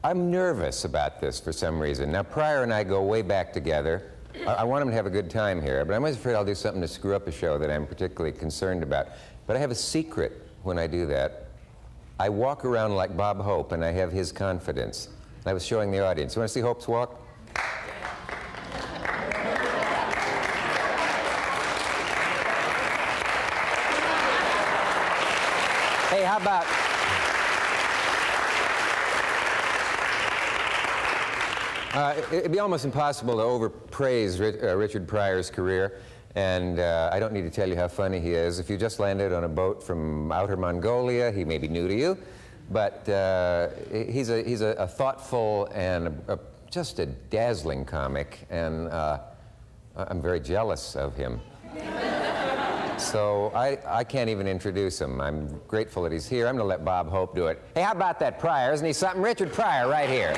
I'm nervous about this for some reason. Now, Pryor and I go way back together. I want him to have a good time here, but I'm always afraid I'll do something to screw up a show that I'm particularly concerned about. But I have a secret when I do that. I walk around like Bob Hope, and I have his confidence. I was showing the audience. You want to see Hope's walk? Hey, how about... it'd be almost impossible to overpraise Richard Pryor's career, and I don't need to tell you how funny he is. If you just landed on a boat from outer Mongolia, he may be new to you, but he's a thoughtful and just a dazzling comic, and I'm very jealous of him. So I can't even introduce him. I'm grateful that he's here. I'm going to let Bob Hope do it. Hey, how about that Pryor? Isn't he something? Richard Pryor right here.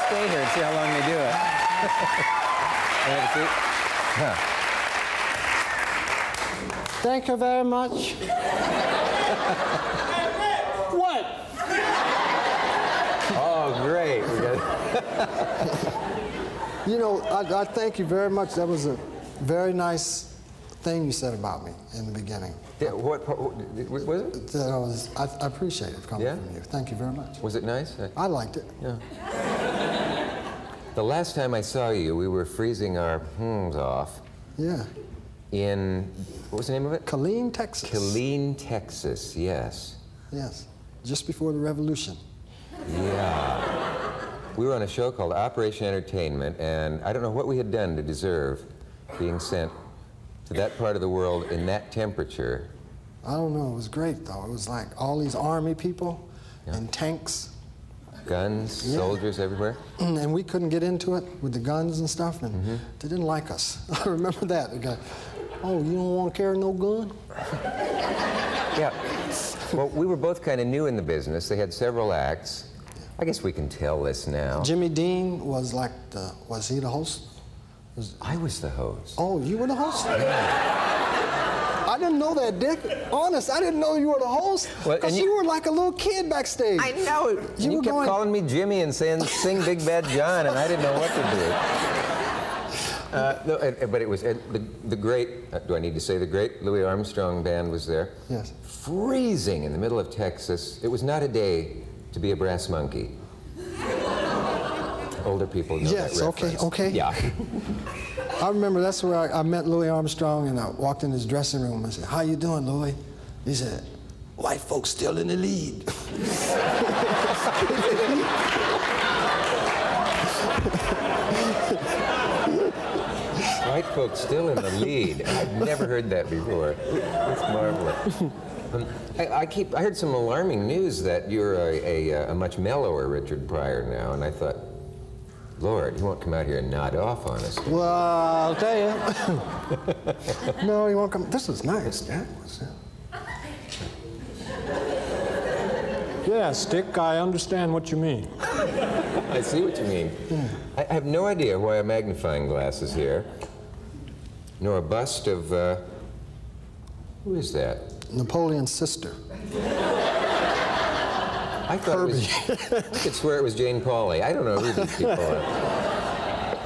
Stay here and see how long they do it. Have a seat. Huh. Thank you very much. What? Oh, great. You know, I thank you very much. That was a very nice thing you said about me in the beginning. Yeah, what was it? That I appreciate it coming from you. Thank you very much. Was it nice? I liked it. Yeah. The last time I saw you, we were freezing our off. Yeah. In, what was the name of it? Killeen, Texas. Killeen, Texas, yes. Yes, just before the revolution. Yeah. We were on a show called Operation Entertainment, and I don't know what we had done to deserve being sent to that part of the world in that temperature. I don't know, it was great though. It was like all these army people and tanks. Guns, soldiers everywhere. And we couldn't get into it with the guns and stuff, and they didn't like us. I remember that. They go, oh, you don't want to carry no gun? Yeah. Well, we were both kind of new in the business. They had several acts. I guess we can tell this now. Jimmy Dean was like was he the host? I was the host. Oh, you were the host? Yeah. I didn't know that, Dick. Honest, I didn't know you were the host. Because you were like a little kid backstage. I know. You kept calling me Jimmy and saying, sing Big Bad John, and I didn't know what to do. No, but it was the great, do I need to say the great? Louis Armstrong Band was there. Yes. Freezing in the middle of Texas. It was not a day to be a brass monkey. Older people know that reference. Okay. Yeah. I remember that's where I met Louis Armstrong, and I walked in his dressing room and said, how you doing, Louis? He said, white folks still in the lead. White folks still in the lead. I've never heard that before. It's marvelous. I heard some alarming news that you're a much mellower Richard Pryor now, and I thought, Lord, he won't come out here and nod off on us. Well, I'll tell you. No, he won't come. This is nice, Jack. Yes, Dick, I understand what you mean. I see what you mean. Yeah. I have no idea why a magnifying glass is here, nor a bust of, who is that? Napoleon's sister. I thought it was, I could swear it was Jane Pauley. I don't know who these people are.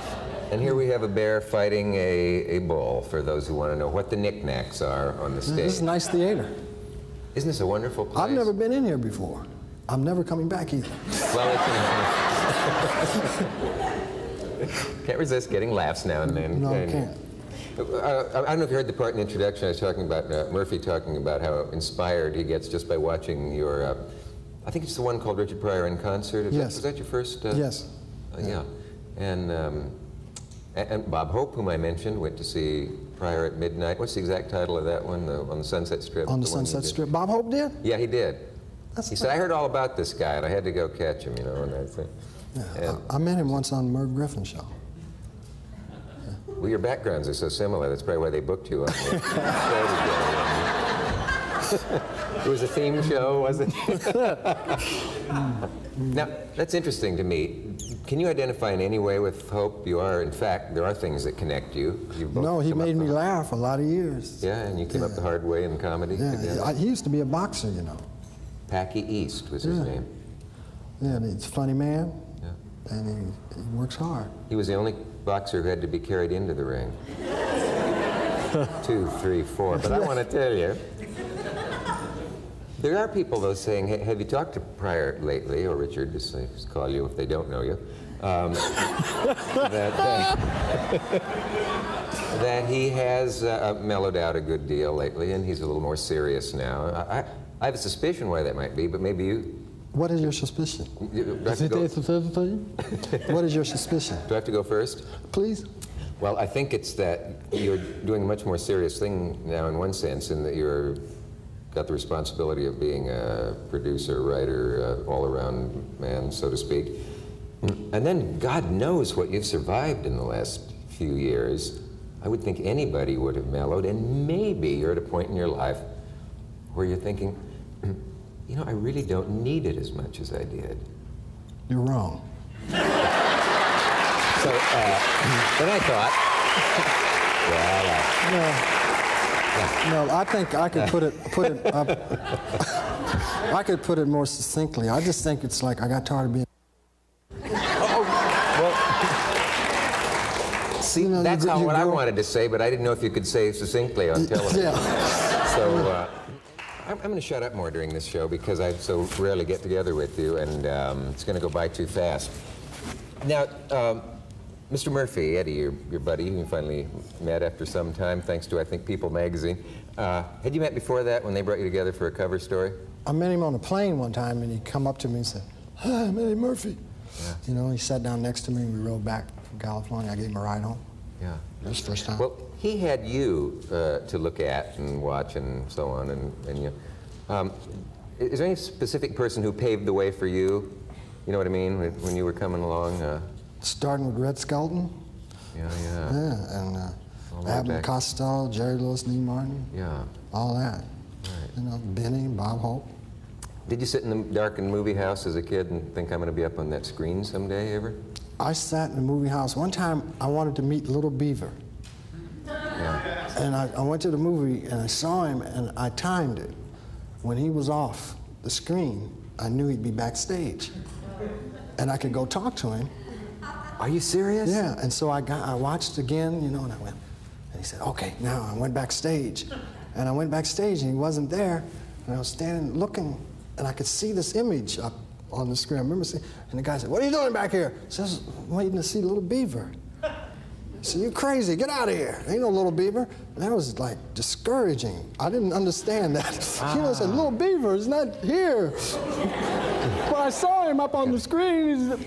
And here we have a bear fighting a bull, for those who want to know what the knickknacks are on the stage. This is a nice theater. Isn't this a wonderful place? I've never been in here before. I'm never coming back either. Well, can't resist getting laughs now and then. No, I can't. I don't know if you heard the part in the introduction. I was talking about Murphy talking about how inspired he gets just by watching your, I think it's the one called Richard Pryor in Concert. Yes. Was that your first? Yes. Yeah. And And Bob Hope, whom I mentioned, went to see Pryor at Midnight. What's the exact title of that one? On the Sunset Strip? On the Sunset Strip. Bob Hope did? Yeah, he did. That's He said, I heard all about this guy, and I had to go catch him, you know, and that thing. Yeah, I met him once on the Merv Griffin show. Well, your backgrounds are so similar. That's probably why they booked you on the show together. It was a theme show, was it? Now, that's interesting to me. Can you identify in any way with Hope? You are, in fact, there are things that connect you. No, he made me laugh a lot of years. Yeah, and you came up the hard way in comedy together? He used to be a boxer, you know. Packy East was his name. Yeah, and he's a funny man, Yeah. and he works hard. He was the only boxer who had to be carried into the ring. 2, 3, 4. But I want to tell you, there are people, though, saying, hey, have you talked to Pryor lately, or Richard, just call you if they don't know you, that he has mellowed out a good deal lately, and he's a little more serious now. I have a suspicion why that might be, but maybe you... What is your suspicion? What is your suspicion? Do I have to go first? Please. Well, I think it's that you're doing a much more serious thing now in one sense, in that you're got the responsibility of being a producer, writer, all-around man, so to speak. And then God knows what you've survived in the last few years. I would think anybody would have mellowed, and maybe you're at a point in your life where you're thinking, you know, I really don't need it as much as I did. You're wrong. So then I thought, No, I think I could put it up. I could put it more succinctly. I just think it's like I got tired of being. See, that's what I wanted to say, but I didn't know if you could say succinctly on television. Yeah. So I'm going to shut up more during this show because I so rarely get together with you, and it's going to go by too fast. Now, Mr. Murphy, Eddie, your buddy, who you finally met after some time, thanks to, I think, People magazine. Had you met before that when they brought you together for a cover story? I met him on a plane one time, and he come up to me and said, "Hi, I'm Eddie Murphy." Yeah. You know, he sat down next to me, and we rode back from California. I gave him a ride home. Yeah. That was the first time. Well, he had you to look at and watch and so on, and you. Is there any specific person who paved the way for you? You know what I mean? When you were coming along? Starting with Red Skelton. Yeah. Yeah, and Abbott Costello, Jerry Lewis, Lee Martin. Yeah. All that. Right. You know, Benny, Bob Hope. Did you sit in the darkened movie house as a kid and think I'm going to be up on that screen someday, ever? I sat in the movie house. One time, I wanted to meet Little Beaver. Yeah. And I went to the movie, and I saw him, and I timed it. When he was off the screen, I knew he'd be backstage. And I could go talk to him. Are you serious? Yeah, and so I watched again, you know, and I went, and he said, okay, now I went backstage. And I went backstage, and he wasn't there, and I was standing looking, and I could see this image up on the screen. I remember seeing, and the guy said, what are you doing back here? He says, I'm waiting to see Little Beaver. I said, you crazy, get out of here. Ain't no Little Beaver. And that was like discouraging. I didn't understand that. You know, I said, Little Beaver is not here. But I saw him up on the screen.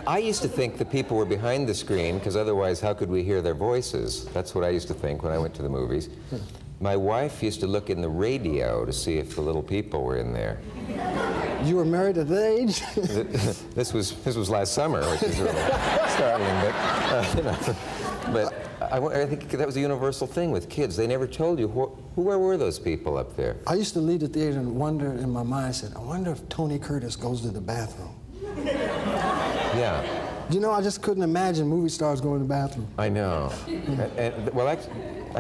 I used to think the people were behind the screen, because otherwise how could we hear their voices? That's what I used to think when I went to the movies. My wife used to look in the radio to see if the little people were in there. You were married at that age? This was last summer, which is really startling, but I think that was a universal thing with kids. They never told you, where were those people up there? I used to leave the theater and wonder in my mind, I said, I wonder if Tony Curtis goes to the bathroom. Yeah. You know, I just couldn't imagine movie stars going to the bathroom. I know. Well, I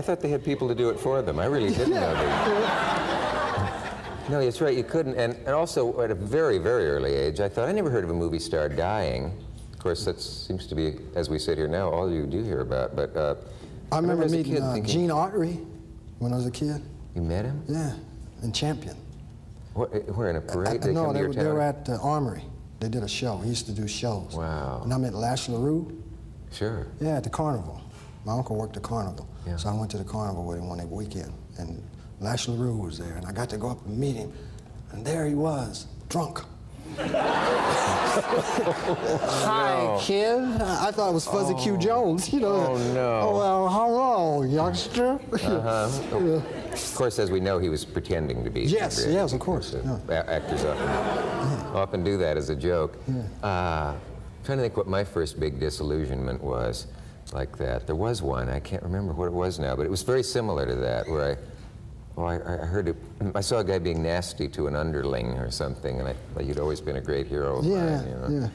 thought they had people to do it for them. I really didn't know that. No, that's right, you couldn't. And also, at a very, very early age, I thought, I never heard of a movie star dying. Of course, that seems to be, as we sit here now, all you do hear about. But I remember meeting thinking, Gene Autry when I was a kid. You met him? Yeah, in Champion. Where, in a parade? No, they were at the Armory. They did a show. He used to do shows. Wow. And I met Lash LaRue. Sure. Yeah, at the carnival. My uncle worked the carnival. Yeah. So I went to the carnival with him one weekend. And Lash LaRue was there. And I got to go up and meet him. And there he was, drunk. Hi, kid. I thought it was Fuzzy Q Jones, you know. Oh, no. Oh, well, hello, youngster. Of course, as we know, he was pretending to be. Yes, yes, of course. Actors often do that as a joke. Trying to think what my first big disillusionment was like that. There was one. I can't remember what it was now, but it was very similar to that, where I heard it. I saw a guy being nasty to an underling or something, and I thought you'd always been a great hero of mine. You know?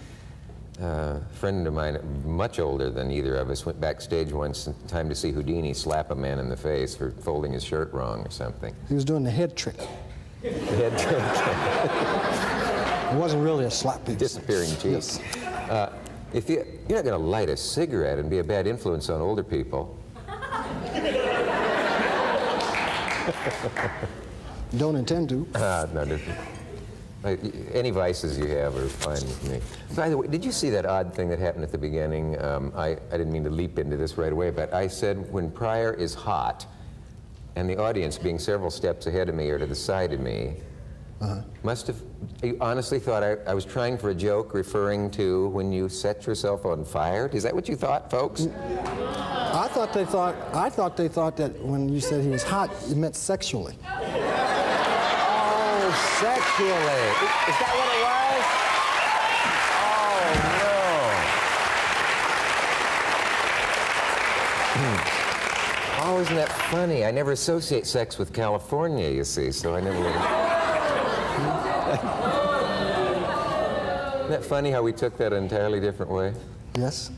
A friend of mine, much older than either of us, went backstage once time to see Houdini slap a man in the face for folding his shirt wrong or something. He was doing the head trick. The head trick. It wasn't really a slap piece. Disappearing cheeks. If you're not going to light a cigarette and be a bad influence on older people. Don't intend to. No. Any vices you have are fine with me. By the way, did you see that odd thing that happened at the beginning? I didn't mean to leap into this right away, but I said when Pryor is hot, and the audience, being several steps ahead of me or to the side of me, must have, you honestly thought I was trying for a joke referring to when you set yourself on fire? Is that what you thought, folks? I thought they thought that when you said he was hot, you meant sexually. Oh, sexually. Is that what it was? Oh, no. Oh, isn't that funny? I never associate sex with California, you see, so I never would have... Isn't that funny how we took that an entirely different way? Yes.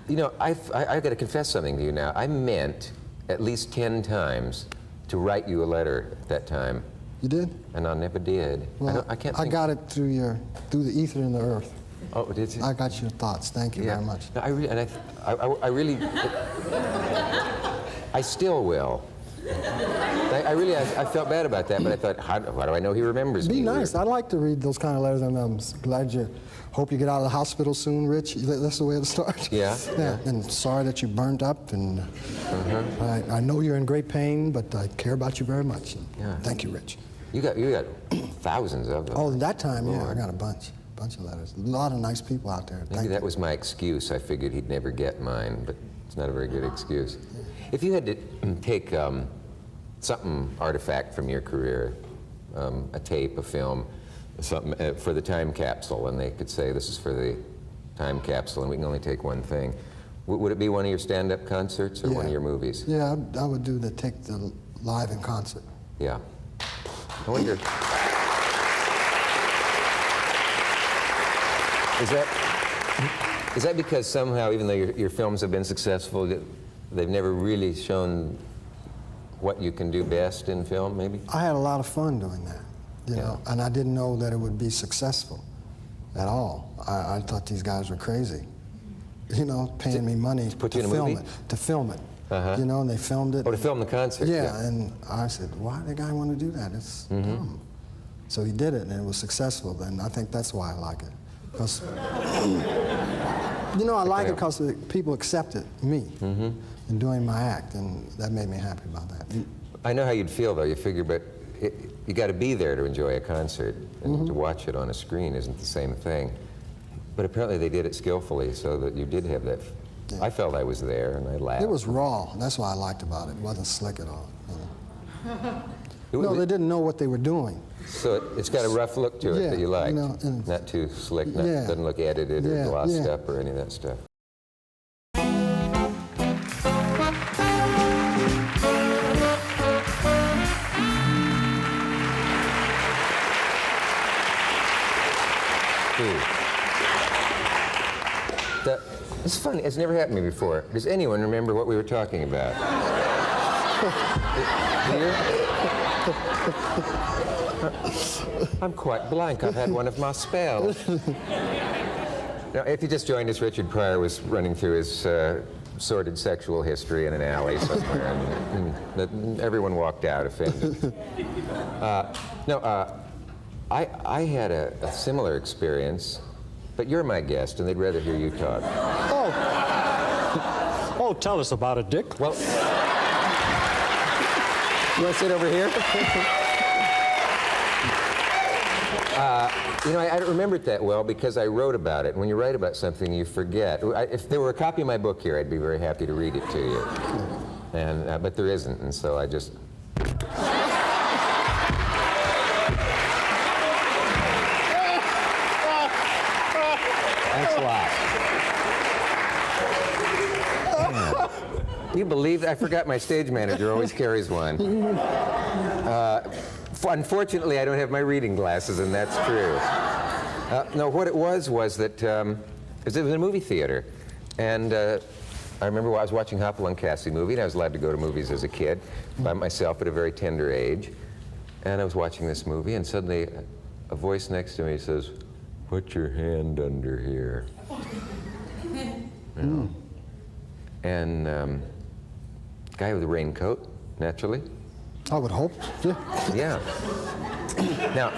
You know, I've got to confess something to you now. I meant at least 10 times to write you a letter at that time. You did? And I never did. Well, I can't I think. got it through the ether and the earth. Oh, did you? I got your thoughts. Thank you very much. No, I still will. I felt bad about that, but I thought, how do I know he remembers me? Be nice. I like to read those kind of letters, and I'm glad you. Hope you get out of the hospital soon, Rich. That's the way to start. Yeah. And sorry that you burned up, and I know you're in great pain, but I care about you very much. Yeah. Thank you, Rich. You got thousands of them. Oh, that time, yeah, I got a bunch of letters. A lot of nice people out there. Maybe that was my excuse. I figured he'd never get mine, but it's not a very good excuse. If you had to take something artifact from your career, a tape, a film, something for the time capsule, and they could say this is for the time capsule, and we can only take one thing. Would it be one of your stand-up concerts or one of your movies? Yeah, I would take the live in concert. Yeah. I wonder. Is that because somehow, even though your films have been successful, they've never really shown what you can do best in film, maybe? I had a lot of fun doing that, you know, and I didn't know that it would be successful at all. I thought these guys were crazy, you know, paying me money to film it. You know, and they filmed it. Oh, to film the concert? Yeah, and I said, why did the guy want to do that? It's dumb. So he did it, and it was successful, and I think that's why I like it. Because, you know, I like it because people accepted me in doing my act, and that made me happy about that. I know how you'd feel, though. You figure, but you got to be there to enjoy a concert, and to watch it on a screen isn't the same thing. But apparently they did it skillfully, so that you did have that. Yeah. I felt I was there, and I laughed. It was raw. That's what I liked about it. It wasn't slick at all. You know? No, they didn't know what they were doing. So it's got a rough look to it that you like. You know, not too slick, doesn't look edited or glossed up or any of that stuff. It's funny, it's never happened to me before. Does anyone remember what we were talking about? Here? I'm quite blank. I've had one of my spells. Now, if you just joined us, Richard Pryor was running through his sordid sexual history in an alley somewhere, and everyone walked out offended. I had a similar experience, but you're my guest, and they'd rather hear you talk. Oh, tell us about it, Dick. Well, you want to sit over here? You know, I don't remember it that well because I wrote about it. When you write about something, you forget. If there were a copy of my book here, I'd be very happy to read it to you. And but there isn't, and so I just. Thanks a lot. You believe I forgot my stage manager always carries one. Unfortunately, I don't have my reading glasses, and that's true. No, what it was that it was in a movie theater, and I remember I was watching Hopalong Cassidy movie, and I was allowed to go to movies as a kid by myself at a very tender age. And I was watching this movie, and suddenly a voice next to me says, "Put your hand under here." You know? And guy with a raincoat, naturally. I would hope. Yeah. Yeah. Now,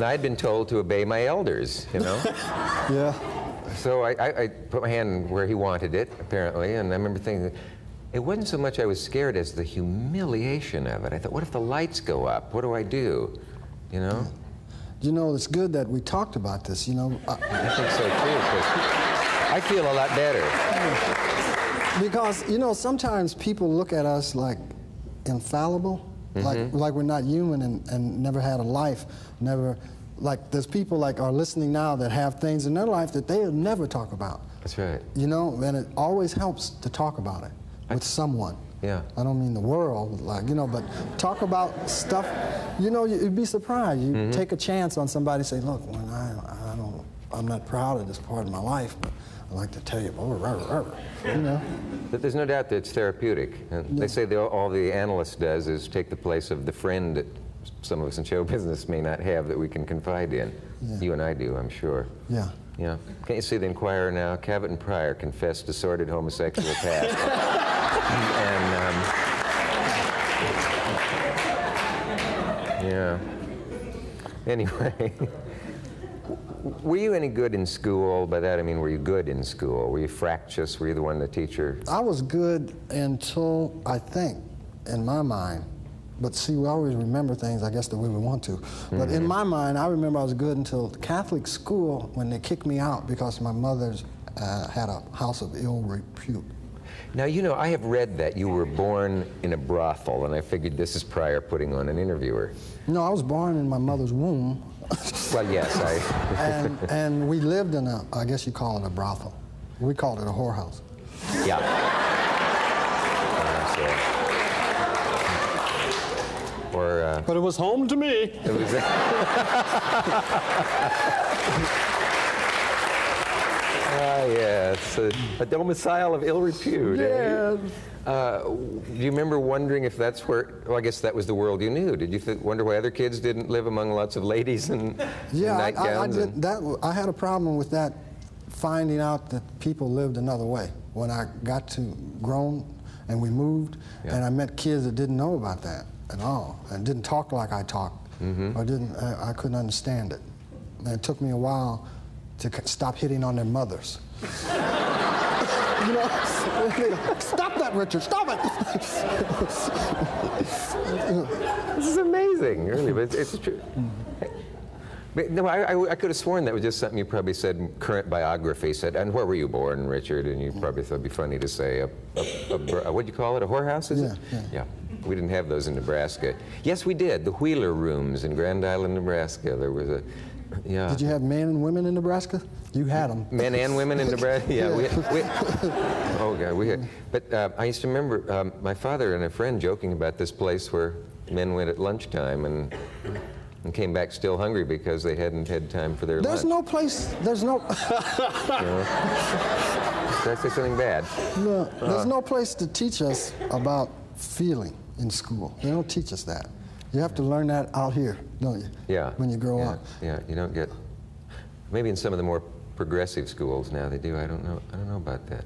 I'd been told to obey my elders, you know? Yeah. So I put my hand where he wanted it, apparently, and I remember thinking, it wasn't so much I was scared as the humiliation of it. I thought, what if the lights go up? What do I do? You know? You know, it's good that we talked about this, you know. I think so, too, because I feel a lot better. Because, you know, sometimes people look at us like infallible, like we're not human and never had a life, never, like there's people like are listening now that have things in their life that they'll never talk about. That's right. You know, and it always helps to talk about it with someone. Yeah. I don't mean the world, like, you know, but talk about stuff, you know, you'd be surprised. You take a chance on somebody, say, look, when I'm not proud of this part of my life, but I like to tell you, you know. But there's no doubt that it's therapeutic. And they say all the analyst does is take the place of the friend that some of us in show business may not have that we can confide in. Yeah. You and I do, I'm sure. Yeah. Yeah. Can't you see the Inquirer now? Cavett and Pryor confessed to sordid homosexual past. Yeah. Anyway. Were you any good in school? By that I mean, were you good in school? Were you fractious? Were you the one the teacher? I was good until, I think, in my mind, but see, we always remember things, I guess, the way we want to. But in my mind, I remember I was good until Catholic school when they kicked me out because my mother's had a house of ill repute. Now, you know, I have read that you were born in a brothel, and I figured this is Pryor putting on an interviewer. No, I was born in my mother's womb. Well, yes, and we lived in a, I guess you call it a brothel. We called it a whorehouse. Yeah. But it was home to me. It was yeah, it's a domicile of ill repute. Yes. Do you remember wondering if that's where, well, I guess that was the world you knew. Did you wonder why other kids didn't live among lots of ladies and nightgowns? I had a problem with that, finding out that people lived another way. When I got to grown and we moved, and I met kids that didn't know about that at all, and didn't talk like I talked, or I couldn't understand it. And it took me a while to stop hitting on their mothers. You know, stop that, Richard, stop it! This is amazing, really, but it's true. But, no, I could have sworn that was just something you probably said in current biography. Said, and where were you born, Richard? And you probably thought it'd be funny to say what'd you call it? A whorehouse? Is it? Yeah. We didn't have those in Nebraska. Yes, we did. The Wheeler Rooms in Grand Island, Nebraska. There was a. Yeah. Did you have men and women in Nebraska? You had them. Men and women in Nebraska? Yeah. Oh, God, we had. But I used to remember my father and a friend joking about this place where men went at lunchtime and came back still hungry because they hadn't had time for their lunch. There's no place, there's no... Did I say something bad? No, there's no place to teach us about feeling in school. They don't teach us that. You have to learn that out here, don't you? Yeah. When you grow up. Yeah, you don't get. Maybe in some of the more progressive schools now they do. I don't know about that.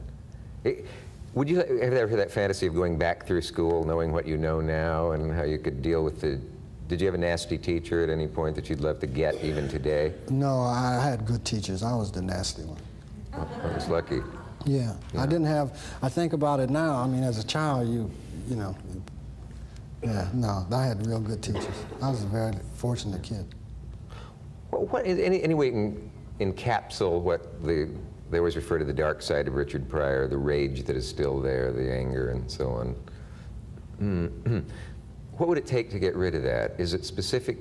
Would you have ever had that fantasy of going back through school, knowing what you know now, and how you could deal with the? Did you have a nasty teacher at any point that you'd love to get even today? No, I had good teachers. I was the nasty one. I was lucky. Yeah. I didn't have. I think about it now. I mean, as a child, you know. Yeah, no, I had real good teachers. I was a very fortunate kid. What is, any way you can encapsulate what they always refer to the dark side of Richard Pryor, the rage that is still there, the anger and so on. What would it take to get rid of that? Is it specific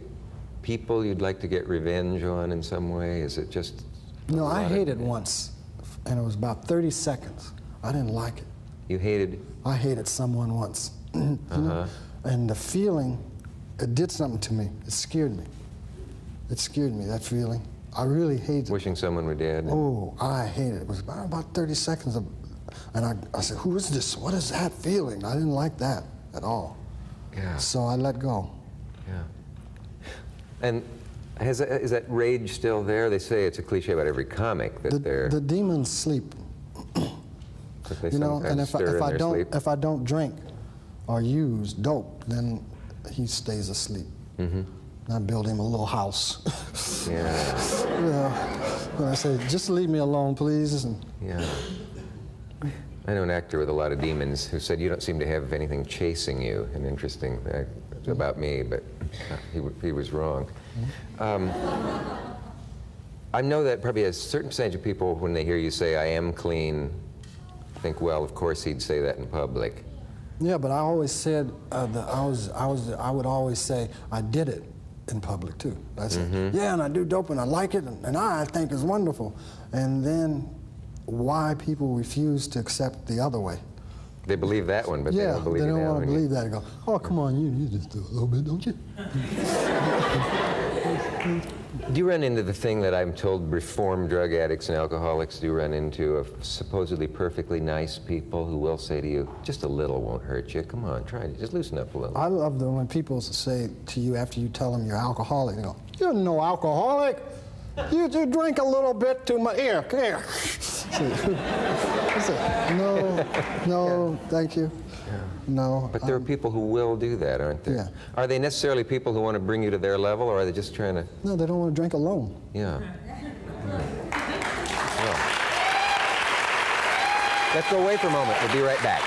people you'd like to get revenge on in some way? Is it just... No, I hated once, and it was about 30 seconds. I didn't like it. You hated? I hated someone once. You know? And the feeling, it did something to me. It scared me. It scared me, that feeling. I really hated it. Wishing someone were dead? Oh, I hated it. It was about 30 seconds of, and I said, who is this? What is that feeling? I didn't like that at all. Yeah. So I let go. Yeah. And is that rage still there? They say it's a cliche about every comic that The demons sleep. They you know, and if I don't drink or use dope, then he stays asleep. I build him a little house. Yeah. You know, and I say, just leave me alone, please. And yeah. I know an actor with a lot of demons who said, you don't seem to have anything chasing you. An interesting thing about me, but he was wrong. I know that probably a certain percentage of people, when they hear you say, I am clean, think, well, of course he'd say that in public. Yeah, but I always said, I would always say, I did it in public too. I said, yeah, and I do dope and I like it, and I think it's wonderful. And then why people refuse to accept the other way. They believe that one, but they don't believe they don't that want one. to believe that. They go, oh, come on, you just do a little bit, don't you? Do you run into the thing that I'm told reformed drug addicts and alcoholics do run into, of supposedly perfectly nice people who will say to you, just a little won't hurt you. Come on, try it. Just loosen up a little. I love when people say to you after you tell them you're alcoholic, they go, you're no alcoholic. You drink a little bit too much. Here. I said, no, thank you. Yeah. No. But there are people who will do that, aren't there? Yeah. Are they necessarily people who want to bring you to their level, or are they just trying to... No, they don't want to drink alone. Yeah. Well, let's go away for a moment. We'll be right back.